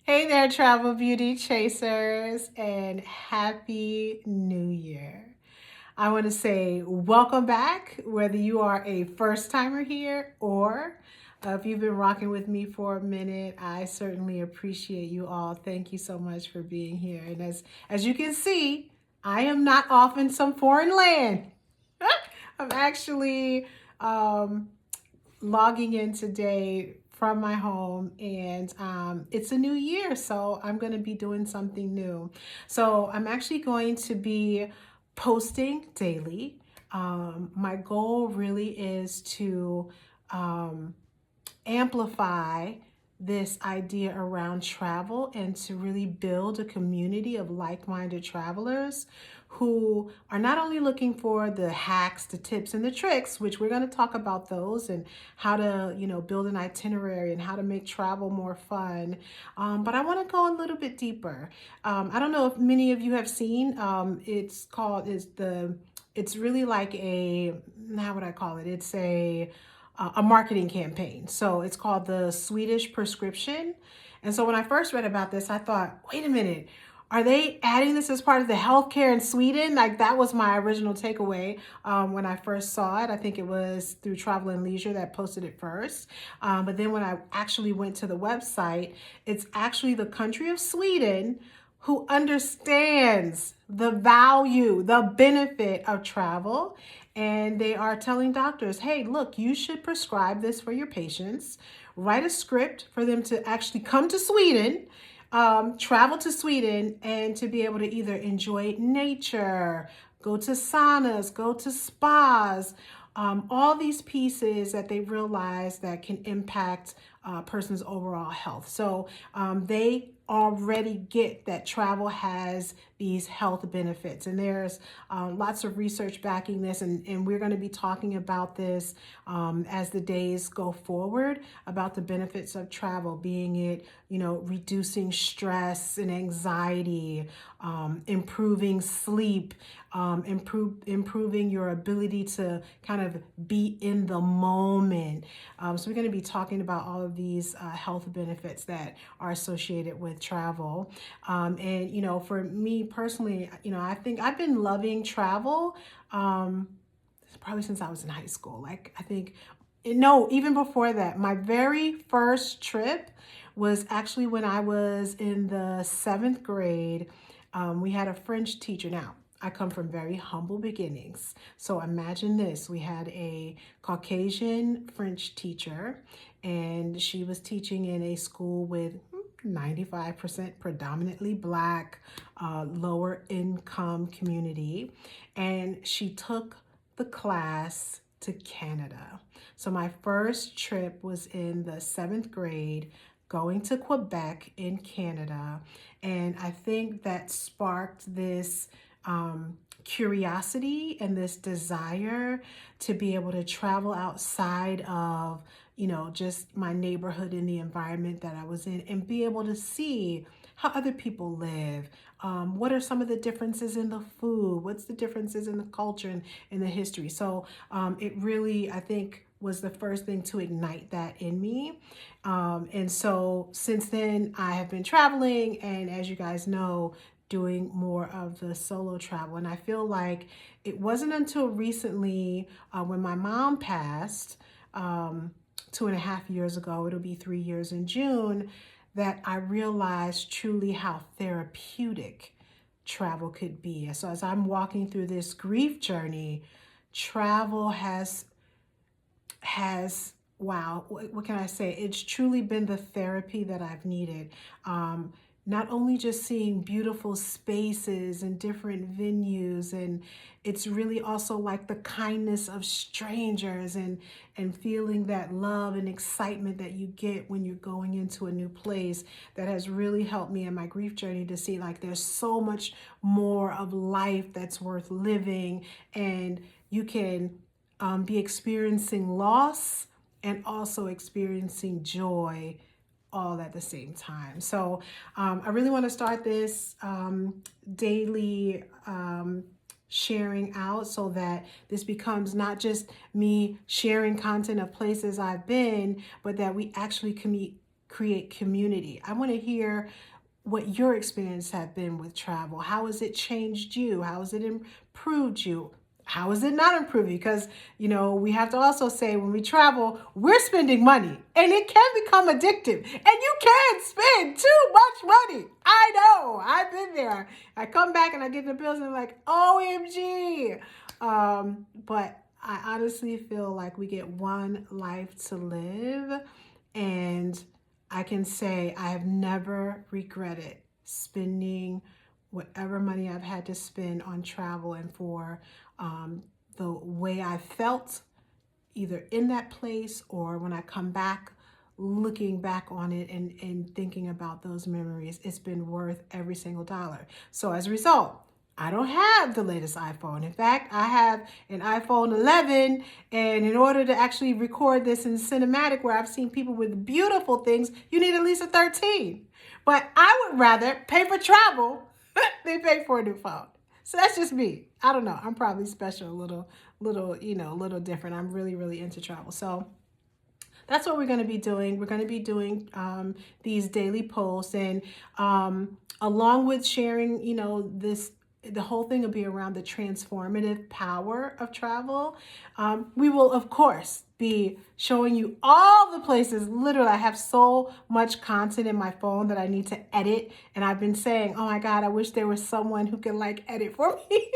Hey there, travel beauty chasers, and happy new year. I want to say welcome back, whether you are a first timer here or if you've been rocking with me for a minute. I certainly appreciate you all. Thank you so much for being here. And as you can see, I am not off in some foreign land. I'm actually um, logging in today from my home, and it's a new year, so I'm going to be doing something new. So I'm actually going to be posting daily. My goal really is to um, amplify this idea around travel and to really build a community of like-minded travelers who are not only looking for the hacks, the tips, and the tricks, which we're going to talk about those and how to, build an itinerary and how to make travel more fun. But I want to go a little bit deeper. I don't know if many of you have seen. It's really like a, how would I call it? It's a marketing campaign. So it's called the Swedish Prescription. And so when I first read about this, I thought, wait a minute, are they adding this as part of the healthcare in Sweden? Like that was my original takeaway when I first saw it. I think it was through Travel and Leisure that posted it first. But then when I actually went to the website, it's actually the country of Sweden who understands the value, the benefit of travel. And they are telling doctors, hey, look, you should prescribe this for your patients, write a script for them to actually come to Sweden, travel to Sweden, and to be able to either enjoy nature, go to saunas, go to spas, all these pieces that they realize that can impact a person's overall health. So they already get that travel has these health benefits, and there's lots of research backing this, and we're going to be talking about this as the days go forward about the benefits of travel, being it reducing stress and anxiety, improving sleep, improving your ability to kind of be in the moment. So we're going to be talking about all of these health benefits that are associated with travel. And for me personally, I think I've been loving travel probably since I was in high school. Like I think, no, even before that, my very first trip was actually when I was in the seventh grade. We had a French teacher. Now, I come from very humble beginnings. So imagine this. We had a Caucasian French teacher, and she was teaching in a school with 95% predominantly Black, lower income community. And she took the class to Canada. So my first trip was in the seventh grade, going to Quebec in Canada. And I think that sparked this curiosity and this desire to be able to travel outside of, just my neighborhood and the environment that I was in, and be able to see how other people live. What are some of the differences in the food? What's the differences in the culture and in the history? So it really, I think, was the first thing to ignite that in me. And so since then, I have been traveling, and as you guys know, doing more of the solo travel. And I feel like it wasn't until recently when my mom passed 2.5 years ago, it'll be 3 years in June, that I realized truly how therapeutic travel could be. So as I'm walking through this grief journey, travel has wow, what can I say? It's truly been the therapy that I've needed. Not only just seeing beautiful spaces and different venues, and it's really also like the kindness of strangers and feeling that love and excitement that you get when you're going into a new place, that has really helped me in my grief journey to see like there's so much more of life that's worth living, and you can be experiencing loss and also experiencing joy all at the same time. So I really want to start this daily sharing out, so that this becomes not just me sharing content of places I've been, but that we actually create community. I want to hear what your experience have been with travel. How has it changed you? How has it improved you? How has it not improved you? Because, we have to also say when we travel, we're spending money and it can become addictive and you can spend too much money. I know, I've been there. I come back and I get the bills and I'm like, OMG. But I honestly feel like we get one life to live, and I can say I have never regretted spending whatever money I've had to spend on travel and for the way I felt either in that place or when I come back, looking back on it and thinking about those memories. It's been worth every single dollar. So as a result, I don't have the latest iPhone. In fact, I have an iPhone 11, and in order to actually record this in cinematic where I've seen people with beautiful things, you need at least a 13. But I would rather pay for travel than pay for a new phone. So that's just me. I don't know. I'm probably special, a little different. I'm really, really into travel. So that's what we're going to be doing. We're going to be doing these daily posts, and along with sharing, the whole thing will be around the transformative power of travel. We will, of course, be showing you all the places. Literally, I have so much content in my phone that I need to edit. And I've been saying, oh my God, I wish there was someone who could edit for me.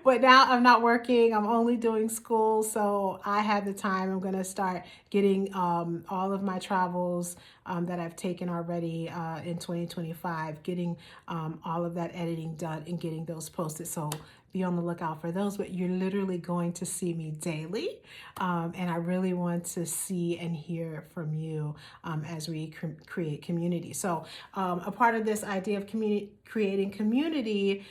But now I'm not working. I'm only doing school. So I have the time. I'm going to start getting all of my travels that I've taken already in 2025, getting all of that editing done and getting those posted. So be on the lookout for those, but you're literally going to see me daily. And I really want to see and hear from you as we create community. So a part of this idea of creating community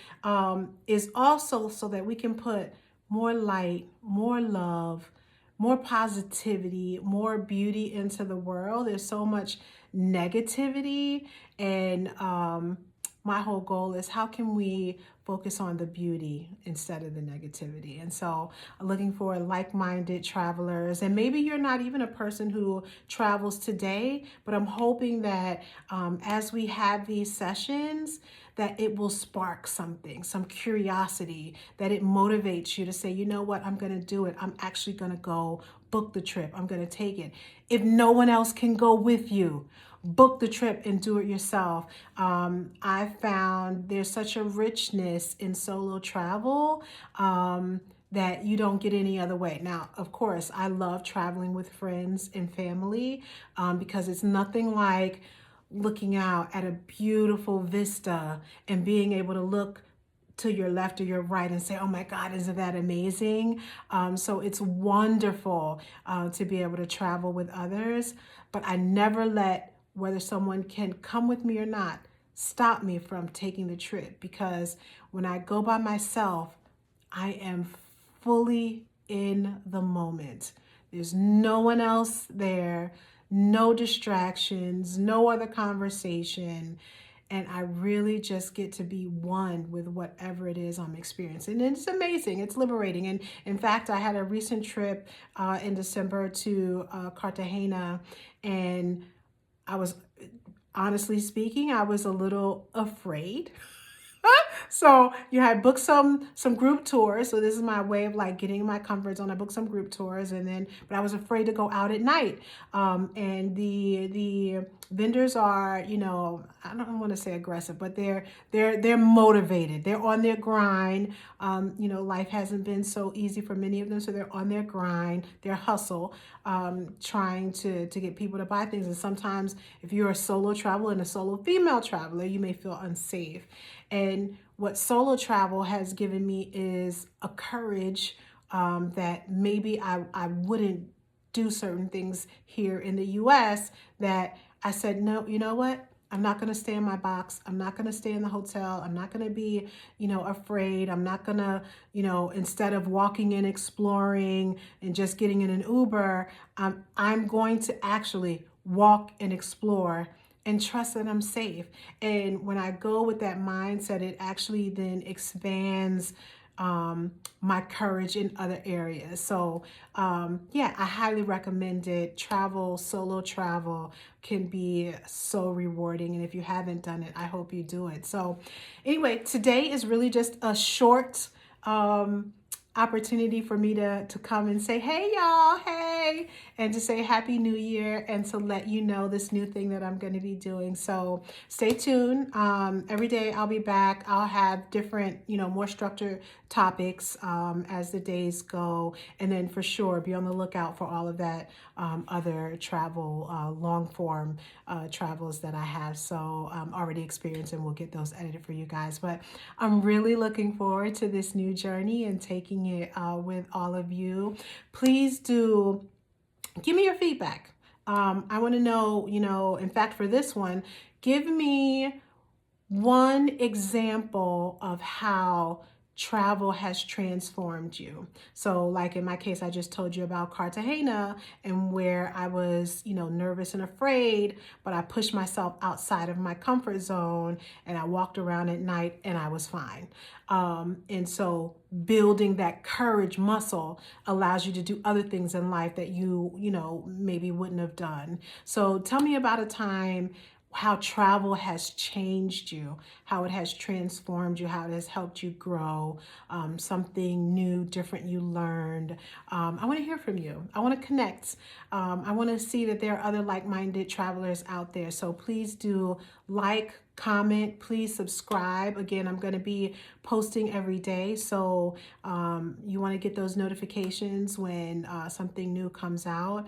is also so that we can put more light, more love, more positivity, more beauty into the world. There's so much negativity, and my whole goal is how can we focus on the beauty instead of the negativity. And so I'm looking for like-minded travelers. And maybe you're not even a person who travels today, but I'm hoping that as we have these sessions, that it will spark something, some curiosity, that it motivates you to say, you know what, I'm going to do it. I'm actually going to go book the trip. I'm going to take it. If no one else can go with you, book the trip and do it yourself. I found there's such a richness in solo travel that you don't get any other way. Now, of course, I love traveling with friends and family because it's nothing like looking out at a beautiful vista and being able to look to your left or your right and say, oh my God, isn't that amazing? So it's wonderful to be able to travel with others, but I never let whether someone can come with me or not stop me from taking the trip, because when I go by myself, I am fully in the moment. There's no one else there, no distractions, no other conversation. And I really just get to be one with whatever it is I'm experiencing. And it's amazing. It's liberating. And in fact, I had a recent trip in December to Cartagena, and I was, honestly speaking, I was a little afraid. So I booked some group tours. So this is my way of getting my comfort zone. I booked some group tours, but I was afraid to go out at night. And the vendors are, I don't want to say aggressive, but they're motivated. They're on their grind. Life hasn't been so easy for many of them, so they're on their grind, their hustle, trying to get people to buy things. And sometimes if you're a solo traveler and a solo female traveler, you may feel unsafe. And what solo travel has given me is a courage that maybe I wouldn't do certain things here in the US, that I said, no, you know what? I'm not going to stay in my box. I'm not going to stay in the hotel. I'm not going to be, afraid. I'm not going to, instead of walking in, exploring and just getting in an Uber, I'm going to actually walk and explore and trust that I'm safe. And when I go with that mindset, it actually then expands my courage in other areas. So yeah, I highly recommend it. Travel, solo travel can be so rewarding. And if you haven't done it, I hope you do it. So anyway, today is really just a short opportunity for me to come and say, hey y'all, hey, and to say happy new year and to let you know this new thing that I'm going to be doing. So stay tuned. Every day I'll be back. I'll have different, more structured topics as the days go. And then for sure, be on the lookout for all of that other travel, long form travels that I have so already experienced, and we'll get those edited for you guys. But I'm really looking forward to this new journey and taking it with all of you. Please do give me your feedback. I want to know, in fact, for this one, give me one example of how travel has transformed you. So like in my case, I just told you about Cartagena and where I was, nervous and afraid, but I pushed myself outside of my comfort zone and I walked around at night and I was fine. And so building that courage muscle allows you to do other things in life that you maybe wouldn't have done. So tell me about a time how travel has changed you, how it has transformed you, how it has helped you grow, something new, different you learned. I want to hear from you. I want to connect. I want to see that there are other like-minded travelers out there. So please do like, comment, please subscribe. Again, I'm going to be posting every day. So you want to get those notifications when something new comes out.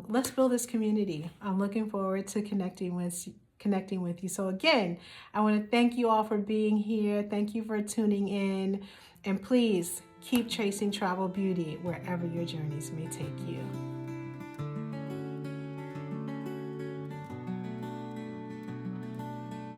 Let's build this community. I'm looking forward to connecting with you. So again, I want to thank you all for being here. Thank you for tuning in. And please keep chasing travel beauty wherever your journeys may take you.